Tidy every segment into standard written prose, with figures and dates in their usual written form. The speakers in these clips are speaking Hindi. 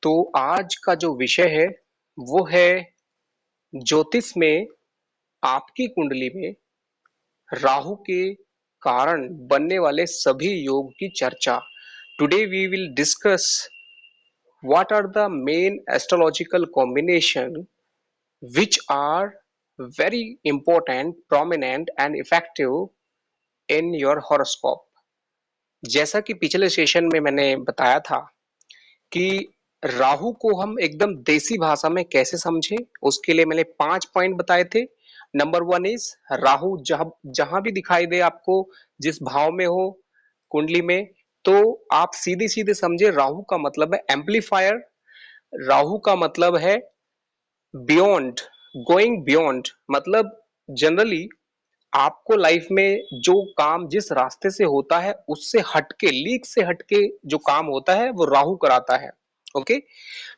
तो आज का जो विषय है वो है ज्योतिष में आपकी कुंडली में राहु के कारण बनने वाले सभी योग की चर्चा। Today we will discuss what are the main astrological combination which are very important, prominent and effective in your horoscope। जैसा कि पिछले सेशन में मैंने बताया था कि राहु को हम एकदम देसी भाषा में कैसे समझें, उसके लिए मैंने 5 पॉइंट बताए थे। नंबर 1 इज राहु जहां जहां भी दिखाई दे आपको, जिस भाव में हो कुंडली में, तो आप सीधे सीधे समझे राहु का मतलब है एम्पलीफायर। राहु का मतलब है बियॉन्ड, गोइंग बियॉन्ड, मतलब जनरली आपको लाइफ में जो काम जिस रास्ते से होता है उससे हटके, लीक से हटके जो काम होता है वो राहु कराता है। ओके।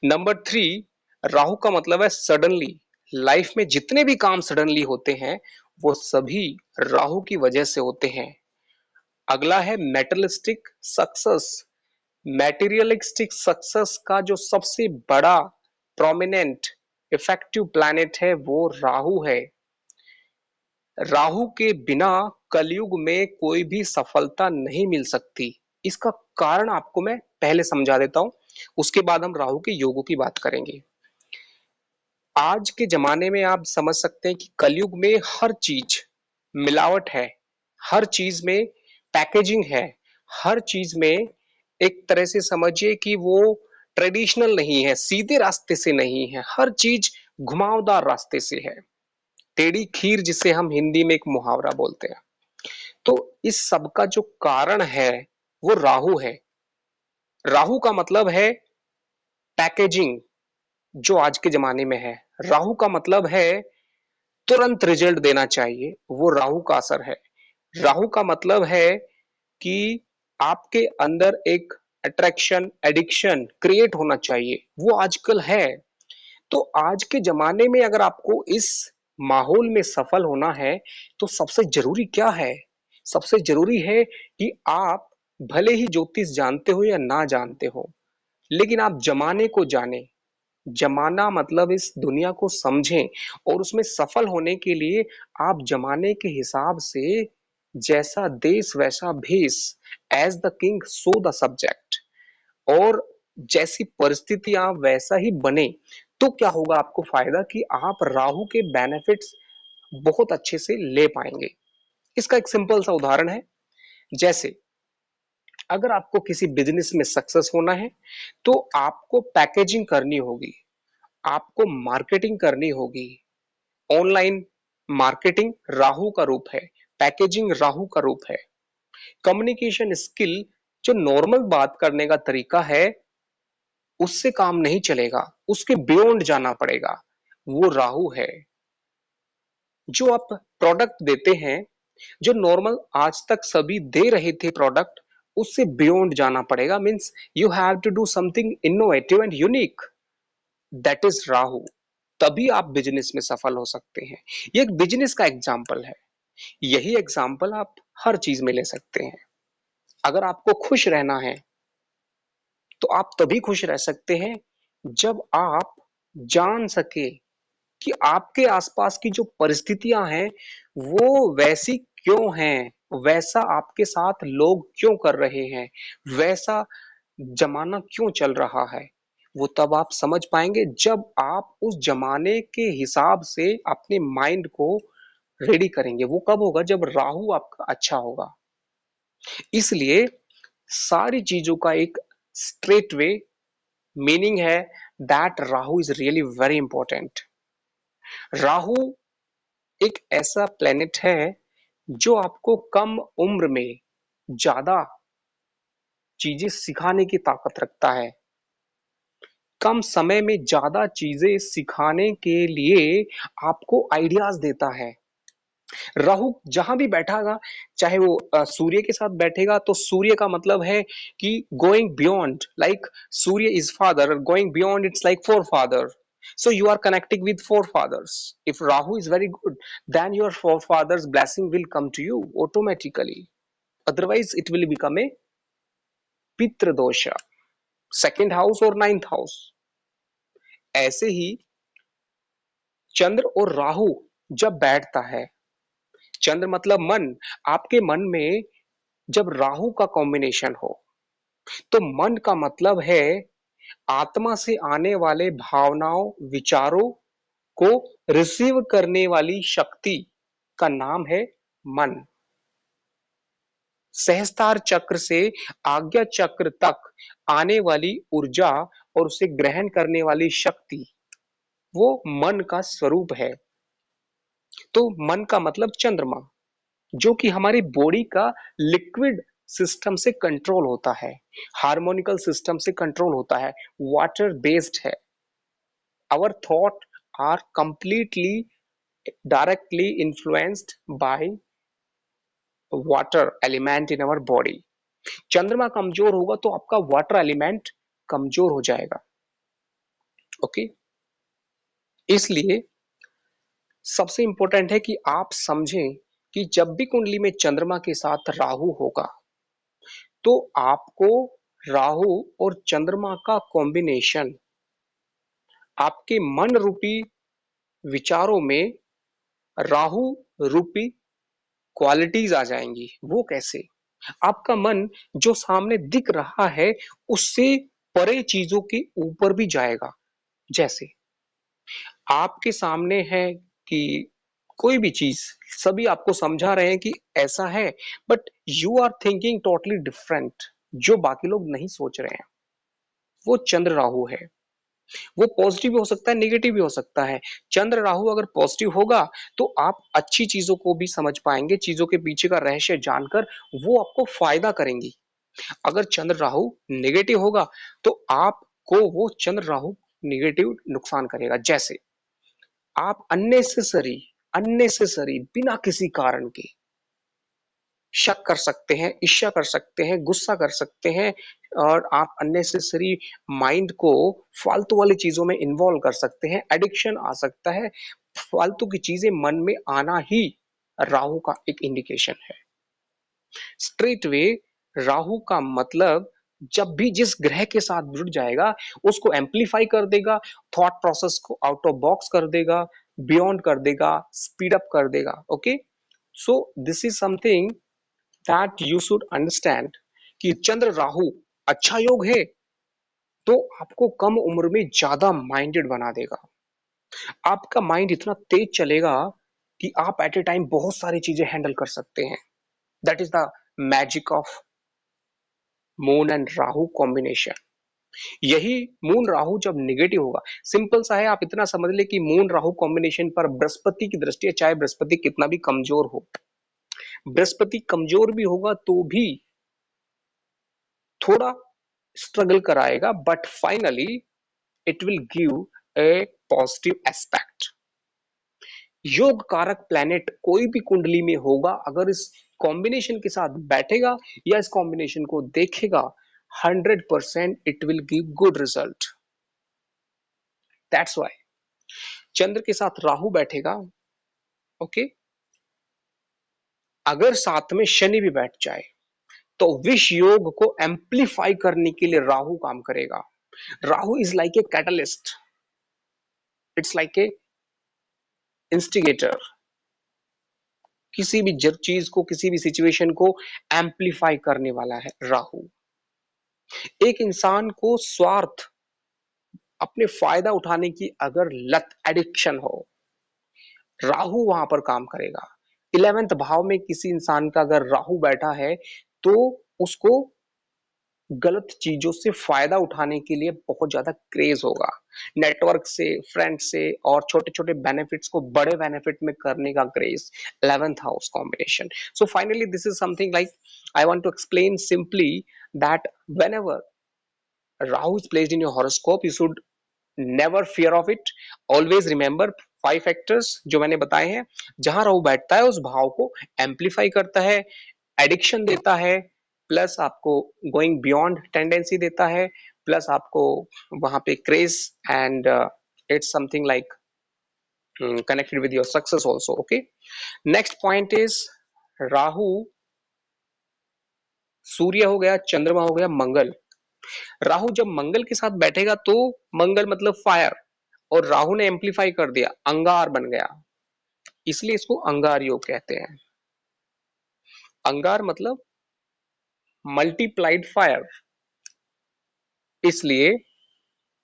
नंबर 3, राहु का मतलब है सडनली। लाइफ में जितने भी काम सडनली होते हैं वो सभी राहु की वजह से होते हैं। अगला है मेटलिस्टिक सक्सेस। मैटेरियलिस्टिक सक्सेस का जो सबसे बड़ा प्रोमिनेंट इफेक्टिव प्लैनेट है वो राहु है। राहु के बिना कलयुग में कोई भी सफलता नहीं मिल सकती। इसका कारण आपको मैं पहले समझा देता हूं, उसके बाद हम राहु के योगों की बात करेंगे। आज के जमाने में आप समझ सकते हैं कि कलयुग में हर चीज मिलावट है, हर चीज में पैकेजिंग है, हर चीज में एक तरह से समझिए कि वो ट्रेडिशनल नहीं है, सीधे रास्ते से नहीं है, हर चीज घुमावदार रास्ते से है। टेढ़ी खीर जिसे हम हिंदी में एक मुहावरा बोलते हैं। तो इस सब का जो कारण है वो राहु है। राहु का मतलब है पैकेजिंग, जो आज के जमाने में है। राहु का मतलब है तुरंत रिजल्ट देना चाहिए, वो राहु का असर है। राहु का मतलब है कि आपके अंदर एक अट्रैक्शन, एडिक्शन क्रिएट होना चाहिए, वो आजकल है। तो आज के जमाने में अगर आपको इस माहौल में सफल होना है तो सबसे जरूरी क्या है? सबसे जरूरी है कि आप भले ही ज्योतिष जानते हो या ना जानते हो, लेकिन आप जमाने को जाने। जमाना मतलब इस दुनिया को समझें, और उसमें सफल होने के लिए आप जमाने के हिसाब से जैसा देश वैसा भेष, as the king so the subject, और जैसी परिस्थितियां वैसा ही बने। तो क्या होगा आपको फायदा कि आप राहु के बेनिफिट्स बहुत अच्छे से ले पाएंगे। इसका एक सिंपल सा उदाहरण है, जैसे अगर आपको किसी बिजनेस में सक्सेस होना है तो आपको पैकेजिंग करनी होगी, आपको मार्केटिंग करनी होगी। ऑनलाइन मार्केटिंग राहु का रूप है, पैकेजिंग राहु का रूप है। कम्युनिकेशन स्किल, जो नॉर्मल बात करने का तरीका है, उससे काम नहीं चलेगा, उसके बियॉन्ड जाना पड़ेगा, वो राहु है। जो आप प्रोडक्ट देते हैं, जो नॉर्मल आज तक सभी दे रहे थे प्रोडक्ट, उससे बियॉन्ड जाना पड़ेगा। Means you have to do something innovative and unique, that is Rahu. तभी आप बिजनेस में सफल हो सकते हैं। ये एक बिजनेस का एग्जाम्पल है, यही एग्जाम्पल आप हर चीज में ले सकते हैं। अगर आपको खुश रहना है तो आप तभी खुश रह सकते हैं जब आप जान सके कि आपके आसपास की जो परिस्थितियां हैं वो वैसी क्यों हैं, वैसा आपके साथ लोग क्यों कर रहे हैं, वैसा जमाना क्यों चल रहा है। वो तब आप समझ पाएंगे जब आप उस जमाने के हिसाब से अपने माइंड को रेडी करेंगे। वो कब होगा? जब राहु आपका अच्छा होगा। इसलिए सारी चीजों का एक स्ट्रेट वे मीनिंग है that Rahu is really very important. Rahu एक ऐसा प्लेनेट है जो आपको कम उम्र में ज्यादा चीजें सिखाने की ताकत रखता है, कम समय में ज्यादा चीजें सिखाने के लिए आपको आइडियाज देता है। राहु जहां भी बैठागा, चाहे वो सूर्य के साथ बैठेगा तो सूर्य का मतलब है कि going beyond, like Surya is father, going beyond it's like four father. So you are connecting with forefathers. If Rahu is very good, then your forefathers' blessing will come to you automatically. Otherwise, it will become a Pitra dosha, second house or ninth house. ऐसे ही चंद्र और राहु जब बैठता है, चंद्र मतलब मन, आपके मन में जब राहु का कॉम्बिनेशन हो, तो मन का मतलब है आत्मा से आने वाले भावनाओं, विचारों को रिसीव करने वाली शक्ति का नाम है मन। सहस्त्रार चक्र से आज्ञा चक्र तक आने वाली ऊर्जा और उसे ग्रहण करने वाली शक्ति, वो मन का स्वरूप है। तो मन का मतलब चंद्रमा, जो कि हमारी बॉडी का लिक्विड सिस्टम से कंट्रोल होता है, हार्मोनिकल सिस्टम से कंट्रोल होता है, वाटर बेस्ड है। Our thought are completely directly influenced by water element in our body. चंद्रमा कमजोर होगा तो आपका वाटर एलिमेंट कमजोर हो जाएगा। ओके, इसलिए सबसे इंपॉर्टेंट है कि आप समझें कि जब भी कुंडली में चंद्रमा के साथ राहु होगा, तो आपको राहु और चंद्रमा का कॉम्बिनेशन आपके मन रूपी विचारों में राहु रूपी क्वालिटीज आ जाएंगी। वो कैसे? आपका मन जो सामने दिख रहा है उससे परे चीजों के ऊपर भी जाएगा। जैसे आपके सामने है कि कोई भी चीज, सभी आपको समझा रहे हैं कि ऐसा है, but you are thinking totally different, जो बाकी लोग नहीं सोच रहे हैं। वो चंद्र राहु है। वो पॉजिटिव भी हो सकता है, नेगेटिव भी हो सकता है। चंद्र राहु अगर पॉजिटिव होगा तो आप अच्छी चीजों को भी समझ पाएंगे, चीजों के पीछे का रहस्य जानकर वो आपको फायदा करेंगी। अगर चंद्र राहु नेगेटिव होगा तो आपको वो चंद्र राहु नेगेटिव नुकसान करेगा। जैसे आप अननेसेसरी बिना किसी कारण के शक कर सकते हैं, ईर्ष्या कर सकते हैं, गुस्सा कर सकते हैं, और आप अननेसेसरी माइंड को फालतू वाली चीजों में इन्वॉल्व कर सकते हैं। एडिक्शन आ सकता है। फालतू की चीजें मन में आना ही राहु का एक इंडिकेशन है। स्ट्रेट वे राहु का मतलब जब भी जिस ग्रह के साथ जुड़ जाएगा उसको एम्पलीफाई कर देगा, थॉट प्रोसेस को आउट ऑफ बॉक्स कर देगा, बियॉन्ड कर देगा, स्पीड अप कर देगा। Okay, so this is something that you should understand कि चंद्र राहु अच्छा योग है तो आपको कम उम्र में ज्यादा माइंडेड बना देगा। आपका माइंड इतना तेज चलेगा कि आप एट ए टाइम बहुत सारी चीजें हैंडल कर सकते हैं। That is the magic of moon and Rahu combination. यही मून राहु जब निगेटिव होगा, सिंपल सा है, आप इतना समझ ले कि मून राहु कॉम्बिनेशन पर बृहस्पति की दृष्टि है, चाहे बृहस्पति कितना भी कमजोर हो, बृहस्पति कमजोर भी होगा तो भी थोड़ा स्ट्रगल कराएगा, but finally it will give a positive aspect. योग कारक प्लैनेट कोई भी कुंडली में होगा, अगर इस कॉम्बिनेशन के साथ बैठेगा या इस कॉम्बिनेशन को देखेगा, 100% it will give good result. That's why Chandra के साथ राहु बैठेगा। ओके, अगर साथ में शनि भी बैठ जाए तो विष योग को एम्पलीफाई करने के लिए राहु काम करेगा। Rahu is like a catalyst, it's like a instigator. किसी भी चीज को, किसी भी सिचुएशन को एम्पलीफाई करने वाला है राहु। एक इंसान को स्वार्थ, अपने फायदा उठाने की अगर लत, एडिक्शन हो, राहु वहां पर काम करेगा। 11th भाव में किसी इंसान का अगर राहु बैठा है तो उसको गलत चीजों से फायदा उठाने के लिए बहुत ज्यादा क्रेज होगा, नेटवर्क से, फ्रेंड से, और छोटे छोटे बेनिफिट्स को बड़े बेनिफिट में करने का craze. 11th house combination. So finally this is something like I want to explain simply that whenever Rahu is placed in your horoscope, you should never fear of it. Always remember 5 factors जो मैंने बताए हैं। जहां राहु बैठता है उस भाव को एम्पलीफाई करता है, एडिक्शन देता है, प्लस आपको गोइंग बियॉन्ड टेंडेंसी देता है, प्लस आपको वहां पे craze and it's something like connected with your success also. Okay, next point is Rahu, Surya हो गया, चंद्रमा हो गया, मंगल। राहु जब मंगल के साथ बैठेगा तो मंगल मतलब फायर, और राहु ने एम्पलीफाई कर दिया, अंगार बन गया, इसलिए इसको अंगार योग कहते हैं। अंगार मतलब मल्टीप्लाइड फायर। इसलिए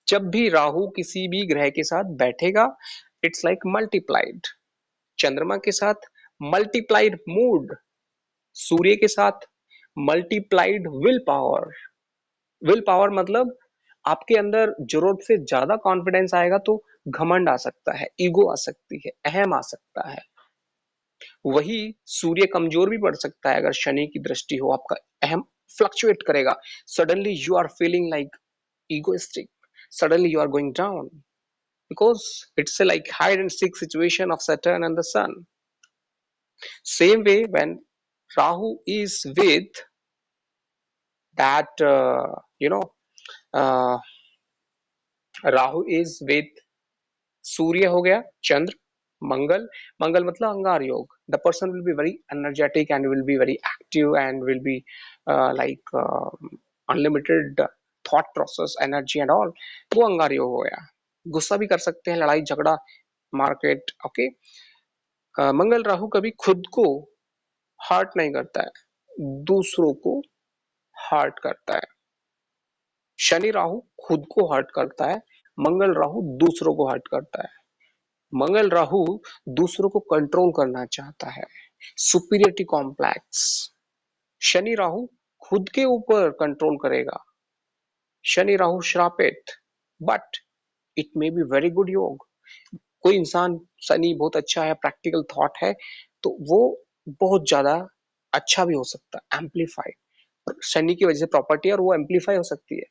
जब भी राहु किसी भी ग्रह के साथ बैठेगा, इट्स लाइक मल्टीप्लाइड। चंद्रमा के साथ मल्टीप्लाइड मूड, सूर्य के साथ multiplied will power. Will power मतलब आपके अंदर जरूरत से ज्यादा कॉन्फिडेंस आएगा तो घमंड आ सकता है, ईगो आ सकती है, अहम आ सकता है। वही सूर्य कमजोर भी पड़ सकता है अगर शनि की दृष्टि हो, आपका अहम फ्लक्चुएट करेगा। Suddenly you are feeling like egoistic, suddenly you are going down because it's a like hide and seek situation of Saturn and the sun. Same way when Rahu is with that uh, Rahu is with सूर्य हो गया, चंद्र, मंगल। मंगल मतलब अंगार योग। The person will be very energetic and will be very active and will be like unlimited thought process, energy and all. वो अंगार योग हो गया। गुस्सा भी कर सकते हैं, लड़ाई झगड़ा, मार्केट, ओके। मंगल राहु कभी खुद को हर्ट नहीं करता है, दूसरों को हर्ट करता है। शनि राहु खुद को हर्ट करता है, मंगल राहु दूसरों को हर्ट करता है। मंगल राहु दूसरों को कंट्रोल करना चाहता है, सुपीरियरिटी कॉम्प्लेक्स। शनि राहु खुद के ऊपर कंट्रोल करेगा। शनि राहु श्रापित, but it may be very good योग। कोई इंसान शनि बहुत अच्छा है, प्रैक्टिकल थॉट है, तो वो बहुत ज्यादा अच्छा भी हो सकता है, एम्पलीफाई। शनि की वजह से प्रॉपर्टी है और वो एम्पलीफाई हो सकती है।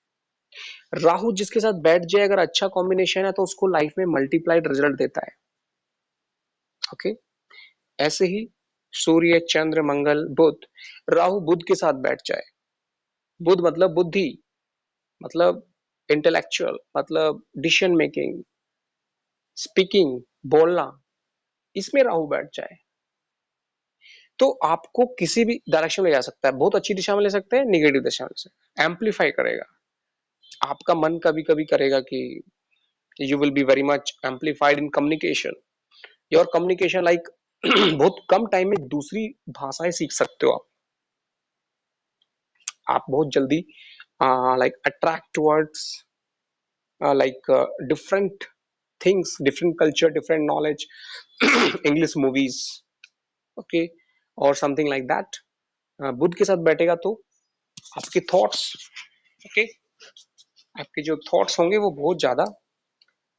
राहु जिसके साथ बैठ जाए, अगर अच्छा कॉम्बिनेशन है तो उसको लाइफ में मल्टीप्लाइड रिजल्ट देता है। ओके, ऐसे ही सूर्य, चंद्र, मंगल, बुध। राहु बुध के साथ बैठ जाए, बुध मतलब बुद्धि, मतलब इंटेलेक्चुअल, मतलब डिसीजन मेकिंग, स्पीकिंग, बोलना, इसमें राहु बैठ जाए तो आपको किसी भी डायरेक्शन में ले जा सकता है। बहुत अच्छी दिशा में ले सकते हैं, निगेटिव दिशा में ले सकते हैं, एम्पलीफाई करेगा। आपका मन कभी कभी करेगा कि you will be very much amplified in communication. Your communication like बहुत कम टाइम में दूसरी भाषाएं सीख सकते हो आप बहुत जल्दी like attract towards like different things, different culture, different knowledge, English movies, okay, or something like that. बुध के साथ बैठेगा तो आपके थॉट्स, ओके, आपके जो थॉट्स होंगे वो बहुत ज्यादा,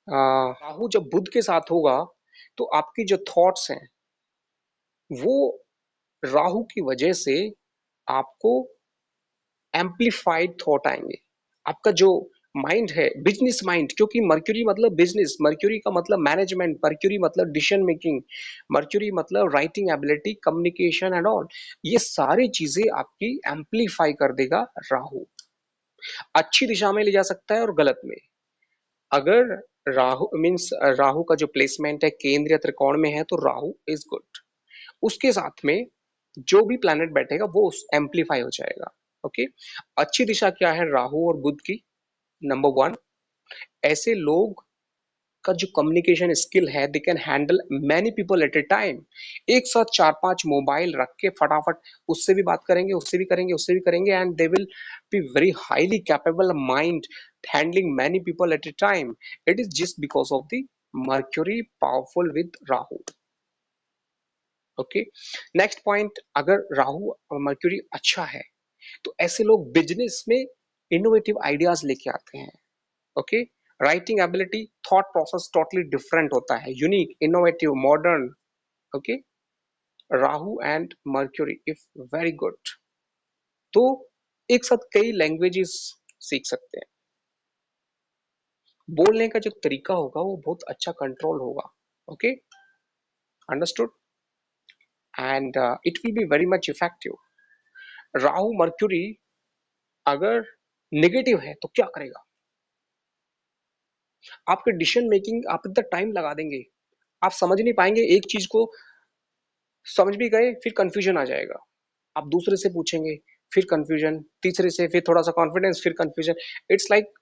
राहु जब बुध के साथ होगा तो आपकी जो थॉट्स हैं वो राहु की वजह से आपको एम्पलीफाइड थॉट आएंगे। आपका जो माइंड है बिजनेस माइंड, क्योंकि मर्क्यूरी मतलब बिजनेस, मर्क्यूरी का मतलब मैनेजमेंट, मर्क्यूरी मतलब डिसीजन मेकिंग, मर्क्यूरी मतलब writing ability, communication and all, ये सारी चीजें आपकी एम्पलीफाई कर देगा राहु। अच्छी दिशा में ले जा सकता है और गलत में। अगर राहु मीन्स राहु का जो प्लेसमेंट है केंद्र या त्रिकोण में है तो राहु इज गुड। उसके साथ में जो भी प्लैनेट बैठेगा वो एम्पलीफाई हो जाएगा। ओके, अच्छी दिशा क्या है राहु और बुध की? नंबर वन, ऐसे लोग का जो कम्युनिकेशन स्किल है, they can handle many people at A time. एक साथ चार पांच मोबाइल रख के फटाफट उससे भी बात करेंगे, उससे भी करेंगे, उससे भी करेंगे, and they will be very highly capable mind handling many people at A time. It is just because of the mercury powerful with Rahu. Okay, next point, अगर राहु और मर्क्यूरी अच्छा है तो ऐसे लोग बिजनेस में इनोवेटिव आइडियाज लेके आते हैं। Okay, writing ability, thought process totally different होता है, unique, innovative, modern. Okay, Rahu and mercury if very good, तो एक साथ कई लैंग्वेजेस सीख सकते हैं। बोलने का जो तरीका होगा वो बहुत अच्छा कंट्रोल होगा। Okay, understood, and it will be very much effective. Rahu mercury अगर नेगेटिव है तो क्या करेगा? आपके डिसीजन मेकिंग, आप इतना टाइम लगा देंगे, आप समझ नहीं पाएंगे, एक चीज को समझ भी गए फिर कंफ्यूजन आ जाएगा, आप दूसरे से पूछेंगे फिर कंफ्यूजन, तीसरे से फिर थोड़ा सा कॉन्फिडेंस, फिर कंफ्यूजन। इट्स लाइक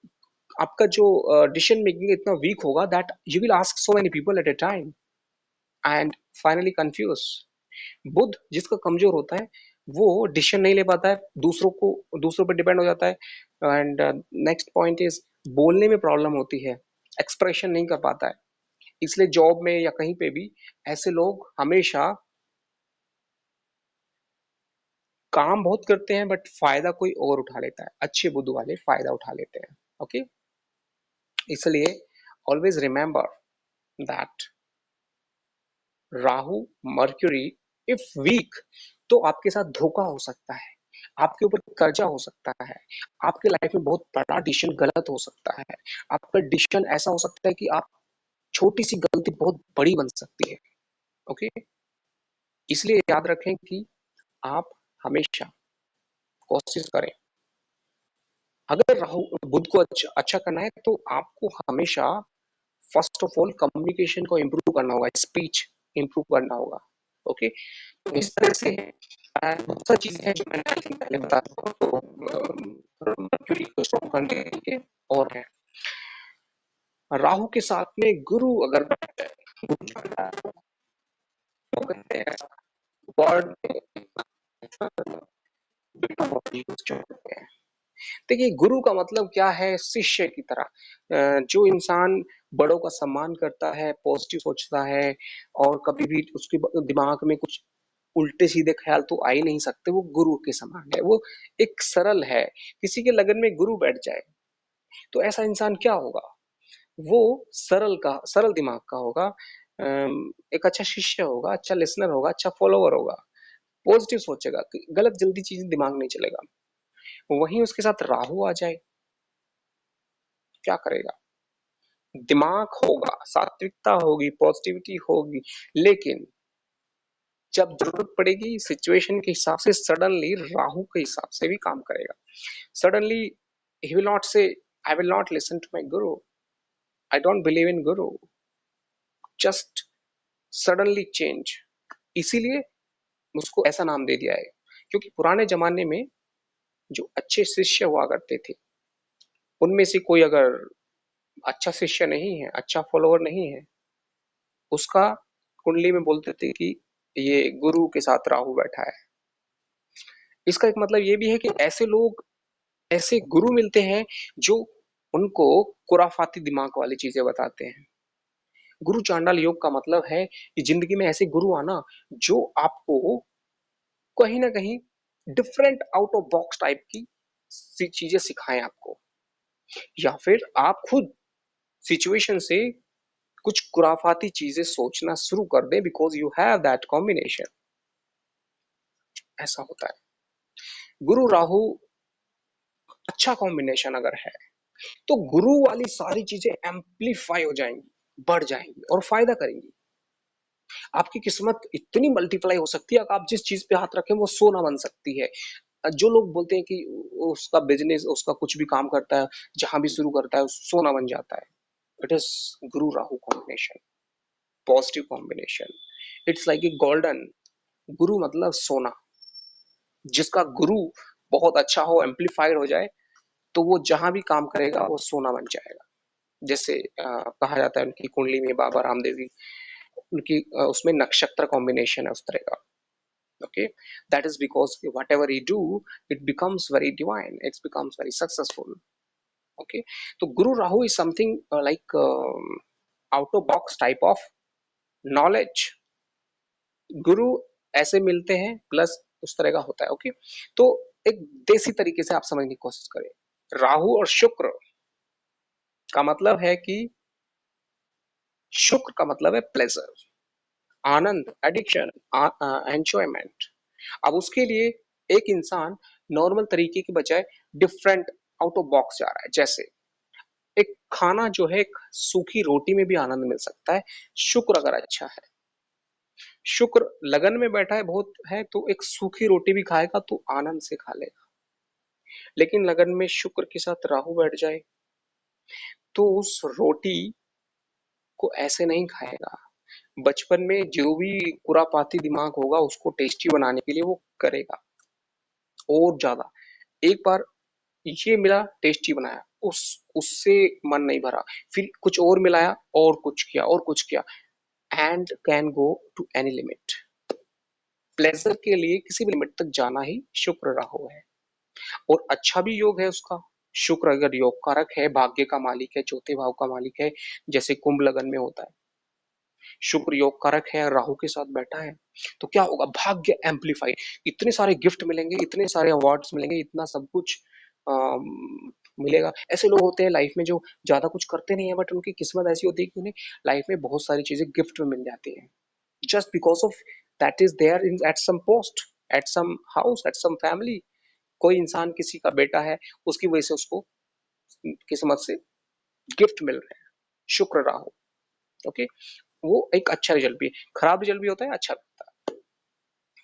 आपका जो डिसीजन मेकिंग इतना वीक होगा that you will ask so many people at a time and finally confuse. Buddha जिसका कमजोर होता है वो डिसीजन नहीं ले पाता है, दूसरों पर डिपेंड हो जाता है। एंड नेक्स्ट पॉइंट इज बोलने में प्रॉब्लम होती है, एक्सप्रेशन नहीं कर पाता है। इसलिए जॉब में या कहीं पे भी ऐसे लोग हमेशा काम बहुत करते हैं बट फायदा कोई और उठा लेता है, अच्छे बुद्ध वाले फायदा उठा लेते हैं। ओके, इसलिए always remember that Rahu Mercury if weak तो आपके साथ धोखा हो सकता है, आपके ऊपर कर्जा हो सकता है, आपके लाइफ में बहुत बड़ा डिसीजन गलत हो सकता है, आपका डिसीजन ऐसा हो सकता है कि आप छोटी सी गलती बहुत बड़ी बन सकती है। ओके, इसलिए याद रखें कि आप हमेशा कोशिश करें, अगर राहु बुध को अच्छा करना है तो आपको हमेशा फर्स्ट ऑफ ऑल कम्युनिकेशन को इम्प्रूव करना होगा, स्पीच इम्प्रूव करना होगा। ओके, तो इस तरह से बहुत सारी चीजें हैं जो मैंने आई थिंक पहले बता चुका हूं। तो मर्क्यूरी को स्ट्रॉन्ग करने के लिए और है राहु के साथ में गुरु अगर बैठ जाए तो कहते हैं वर्ड देखिए गुरु का मतलब क्या है, शिष्य की तरह। जो इंसान बड़ों का सम्मान करता है, पॉजिटिव सोचता है और कभी भी उसके दिमाग में कुछ उल्टे सीधे ख्याल तो आ ही नहीं सकते, वो गुरु के समान है, वो एक सरल है। किसी के लगन में गुरु बैठ जाए तो ऐसा इंसान क्या होगा, वो सरल दिमाग का होगा, एक अच्छा शिष्य होगा, अच्छा लिसनर होगा, अच्छा फॉलोवर होगा, पॉजिटिव सोचेगा, गलत जल्दी चीजें दिमाग नहीं चलेगा। वहीं उसके साथ राहु आ जाए क्या करेगा, दिमाग होगा, सात्विकता होगी, पॉजिटिविटी होगी, लेकिन जब जरूरत पड़ेगी सिचुएशन के हिसाब से सडनली राहु के हिसाब से भी काम करेगा। Suddenly he will not say I will not listen to my guru, I don't believe in Guru, just suddenly change. इसीलिए उसको ऐसा नाम दे दिया है, क्योंकि पुराने जमाने में जो अच्छे शिष्य हुआ करते थे उनमें से कोई अगर अच्छा शिष्य नहीं है, अच्छा फॉलोअर नहीं है, उसका कुंडली में बोलते थे कि ये गुरु के साथ राहु बैठा है। इसका एक मतलब ये भी है कि ऐसे लोग, ऐसे गुरु मिलते हैं जो उनको खुराफाती दिमाग वाली चीजें बताते हैं। गुरु चांडाल योग का मतलब है कि जिंदगी में ऐसे गुरु आना जो आपको कहीं ना कहीं different out of box type की चीजें सिखाएं आपको, या फिर आप खुद सिचुएशन से कुछ खुराफाती चीजें सोचना शुरू कर दे because you have that combination. ऐसा होता है। गुरु राहु अच्छा कॉम्बिनेशन अगर है तो गुरु वाली सारी चीजें एम्पलीफाई हो जाएंगी, बढ़ जाएंगी और फायदा करेंगी। आपकी किस्मत इतनी मल्टीप्लाई हो सकती है, आप जिस चीज पे हाथ रखें वो सोना बन सकती है। जो लोग बोलते हैं कि उसका बिजनेस, उसका कुछ भी काम करता है, जहां भी शुरू करता है सोना बन जाता है, it is Guru Rahu combination, positive combination. It's like a golden, गुरु मतलब सोना। जिसका गुरु बहुत अच्छा हो, एम्पलीफाइड हो जाए, तो वो जहां भी काम करेगा वो सोना बन जाएगा। जैसे कहा जाता है उनकी कुंडली में, बाबा रामदेव जी, उनकी उसमें नक्षत्र कॉम्बिनेशन है उस तरह का। Okay, that is because what ever you do it becomes very divine, it's becomes very successful. Okay, तो गुरु Rahu is something like out of box type of knowledge. गुरु ऐसे मिलते हैं प्लस उस तरह का होता है। ओके, तो एक देसी तरीके से आप समझने की कोशिश करें, राहु और शुक्र का मतलब है कि शुक्र का मतलब है प्लेजर, आनंद, एडिक्शन, एंजॉयमेंट। अब उसके लिए एक इंसान नॉर्मल तरीके के बजाय डिफरेंट आउट ऑफ बॉक्स जा रहा है। जैसे एक खाना जो है, एक सूखी रोटी में भी आनंद मिल सकता है, शुक्र अगर अच्छा है। शुक्र लगन में बैठा है बहुत है तो एक सूखी रोटी भी खाएगा तो आनंद से खा लेगा। लेकिन लगन में शुक्र के साथ राहु बैठ जाए तो उस रोटी को ऐसे नहीं खाएगा, बचपन में जो भी खुरापाती दिमाग होगा उसको टेस्टी बनाने के लिए वो करेगा और ज्यादा। एक बार ये मिला, टेस्टी बनाया, उससे मन नहीं भरा, फिर कुछ और मिलाया और कुछ किया और कुछ किया, and can go to any limit. Pleasure के लिए किसी भी लिमिट तक जाना ही शुक्र राहु है। और अच्छा भी योग है उसका। शुक्र अगर योग कारक है, भाग्य का मालिक है, चौथे भाव का मालिक है, जैसे कुंभ लगन में होता है, शुक्र योग कारक है, राहु के साथ बैठा है, तो क्या होगा, भाग्य एम्पलीफाई, इतने सारे गिफ्ट मिलेंगे, इतने सारे अवार्ड्स मिलेंगे, इतना सब कुछ मिलेगा। ऐसे लोग होते हैं लाइफ में जो ज्यादा कुछ करते नहीं है, बट उनकी किस्मत ऐसी होती है कि उन्हें लाइफ में बहुत सारी चीजें गिफ्ट में मिल जाती है, just because of that is there in at some post, at some house, at some family. कोई इंसान किसी का बेटा है, उसकी वजह से उसको किस्मत से गिफ्ट मिल रहे हैं, शुक्र राहु। ओके, वो एक अच्छा रिजल्ट भी है, खराब रिजल्ट भी होता है, अच्छा भी होता है।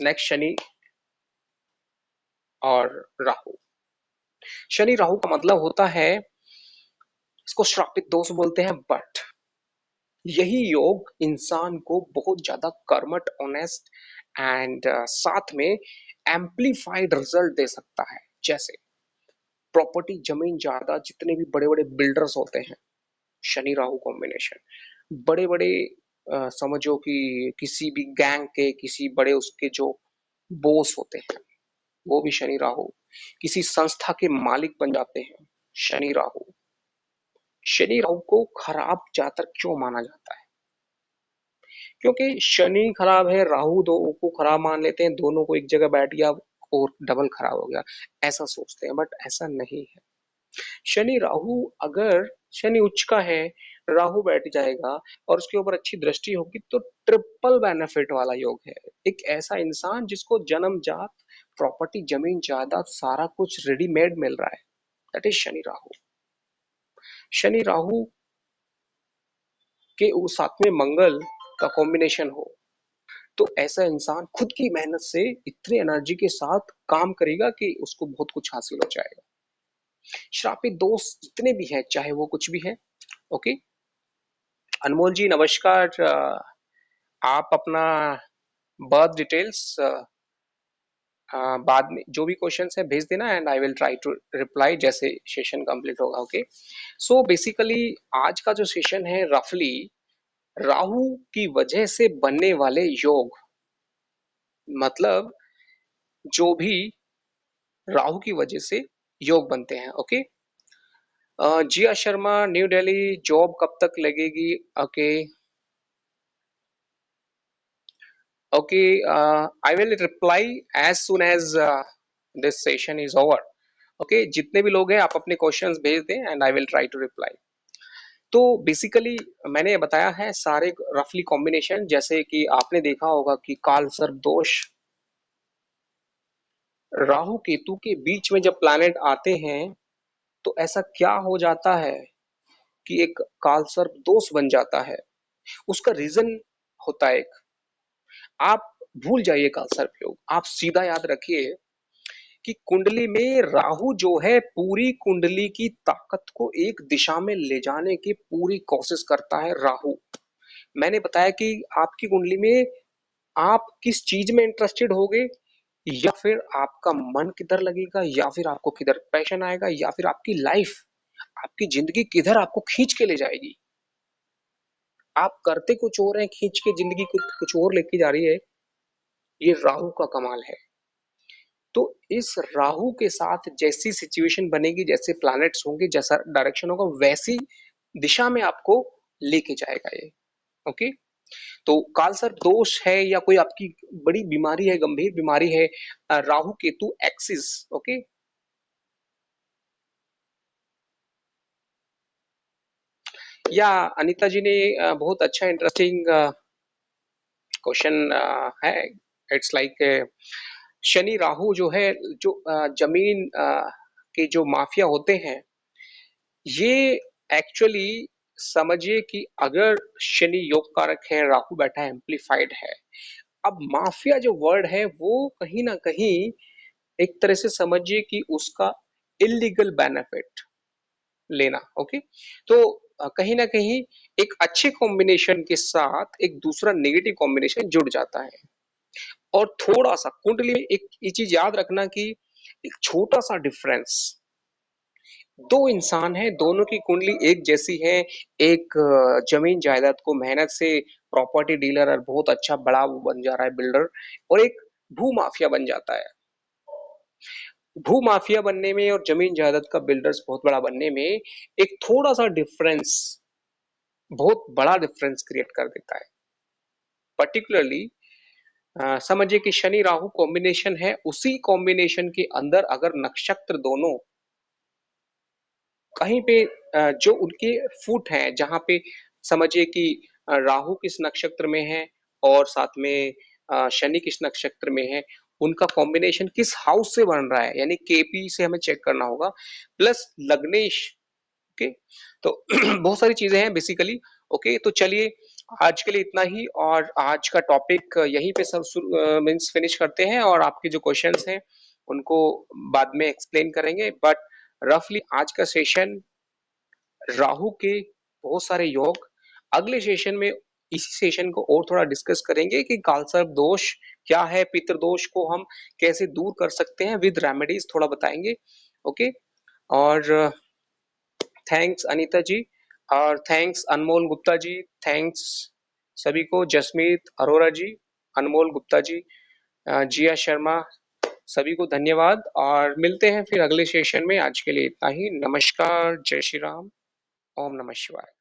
नेक्स्ट, शनि और राहु। शनि राहु का मतलब होता है, इसको श्रापित दोष बोलते हैं, बट यही योग इंसान को बहुत ज्यादा कर्मठ, ऑनेस्ट एंड साथ में एम्पलीफाइड रिजल्ट दे सकता है। जैसे प्रॉपर्टी, जमीन जायदाद, जितने भी बड़े बड़े बिल्डर्स होते हैं, शनि राहु कॉम्बिनेशन, बड़े बड़े समझो कि किसी भी गैंग के, किसी बड़े उसके जो बॉस होते हैं, वो भी शनि राहु, किसी संस्था के मालिक बन जाते हैं, शनि राहु। शनि राहु को खराब ज्यादातर क्यों माना जाता है? क्योंकि शनि खराब है, राहु दो को खराब मान लेते हैं, दोनों को एक जगह बैठ गया और डबल खराब हो गया, ऐसा सोचते हैं, बट ऐसा नहीं है। शनि राहु, अगर शनि उच्च का है, राहु बैठ जाएगा और उसके ऊपर अच्छी दृष्टि होगी, तो ट्रिपल बेनिफिट वाला योग है। एक ऐसा इंसान जिसको जन्मजात प्रॉपर्टी, जमीन जायदाद, सारा कुछ रेडीमेड मिल रहा है, दैट इज शनि राहु। शनि राहु के साथ में मंगल का कॉम्बिनेशन हो, तो ऐसा इंसान खुद की मेहनत से इतनी एनर्जी के साथ काम करेगा कि उसको बहुत कुछ हासिल हो जाएगा। श्रापित दोस्त जितने भी हैं, चाहे वो कुछ भी है, ओके। अनमोल जी नमस्कार, आप अपना बर्थ डिटेल्स बाद में जो भी क्वेश्चन है भेज देना, and I will try to reply जैसे सेशन कंप्लीट होगा। ओके, सो बेसिकली आज का जो सेशन है, रफली राहु की वजह से बनने वाले योग, मतलब जो भी राहु की वजह से योग बनते हैं। Okay, Jiya Sharma, New Delhi, job कब तक लगेगी? Okay, okay, I will reply as soon as this session is over. Okay, जितने भी लोग हैं आप अपने क्वेश्चंस भेज दें, and I will try to reply. तो बेसिकली मैंने बताया है सारे रफली कॉम्बिनेशन, जैसे कि आपने देखा होगा कि काल सर्प दोष, राहु केतु के बीच में जब प्लैनेट आते हैं, तो ऐसा क्या हो जाता है कि एक काल सर्प दोष बन जाता है। उसका रीजन होता है एक, आप भूल जाइए काल सर्प योग, आप सीधा याद रखिए कि कुंडली में राहु जो है, पूरी कुंडली की ताकत को एक दिशा में ले जाने की पूरी कोशिश करता है राहु। मैंने बताया कि आपकी कुंडली में आप किस चीज में इंटरेस्टेड होगे, या फिर आपका मन किधर लगेगा, या फिर आपको किधर पैशन आएगा, या फिर आपकी लाइफ, आपकी जिंदगी किधर आपको खींच के ले जाएगी। आप करते कुछ और हैं, खींच के जिंदगी कुछ और लेके जा रही है, ये राहु का कमाल है। तो इस राहु के साथ जैसी सिचुएशन बनेगी, जैसे प्लैनेट्स होंगे, जैसा डायरेक्शन होगा, वैसी दिशा में आपको लेके जाएगा ये। ओके, तो कालसर्प दोष है या कोई आपकी बड़ी बीमारी है, गंभीर बीमारी है, राहु केतु एक्सिस। ओके, या अनिता जी ने बहुत अच्छा इंटरेस्टिंग क्वेश्चन है। इट्स लाइक शनि राहु जो है, जो जमीन के जो माफिया होते हैं, ये एक्चुअली समझिए कि अगर शनि योग कारक है, राहु बैठा है, एम्पलीफाइड है, अब माफिया जो वर्ड है वो कहीं ना कहीं एक तरह से समझिए कि उसका इलीगल बेनिफिट लेना। ओके, तो कहीं ना कहीं एक अच्छे कॉम्बिनेशन के साथ एक दूसरा नेगेटिव कॉम्बिनेशन जुड़ जाता है। और थोड़ा सा कुंडली में एक ये चीज याद रखना कि एक छोटा सा डिफरेंस, दो इंसान हैं, दोनों की कुंडली एक जैसी है। एक जमीन जायदाद को मेहनत से प्रॉपर्टी डीलर और बहुत अच्छा बड़ा वो बन जा रहा है बिल्डर, और एक भू माफिया बन जाता है। भू माफिया बनने में और जमीन जायदाद का बिल्डर्स बहुत बड़ा बनने में एक थोड़ा सा डिफरेंस बहुत बड़ा डिफरेंस क्रिएट कर देता है। पर्टिकुलरली समझिए कि शनि राहु कॉम्बिनेशन है, उसी कॉम्बिनेशन के अंदर अगर नक्षत्र दोनों कहीं पे जो उनके फुट हैं, जहां पे समझिए कि राहु किस नक्षत्र में है और साथ में शनि किस नक्षत्र में है, उनका कॉम्बिनेशन किस हाउस से बन रहा है, यानी केपी से हमें चेक करना होगा, प्लस लग्नेश। ओके, तो बहुत सारी चीजें हैं बेसिकली। ओके, तो चलिए आज के लिए इतना ही, और आज का टॉपिक यहीं पे सब मीन्स फिनिश करते हैं, और आपके जो क्वेश्चंस हैं उनको बाद में एक्सप्लेन करेंगे। बट रफली आज का सेशन राहु के बहुत सारे योग, अगले सेशन में इसी सेशन को और थोड़ा डिस्कस करेंगे कि कालसर्प दोष क्या है, पितृ दोष को हम कैसे दूर कर सकते हैं, विद रेमेडीज थोड़ा बताएंगे। ओके, और थैंक्स अनीता जी, और थैंक्स अनमोल गुप्ता जी, थैंक्स सभी को, जसमीत अरोरा जी, अनमोल गुप्ता जी, जिया शर्मा, सभी को धन्यवाद, और मिलते हैं फिर अगले सेशन में। आज के लिए इतना ही। नमस्कार, जय श्री राम, ओम नमः शिवाय।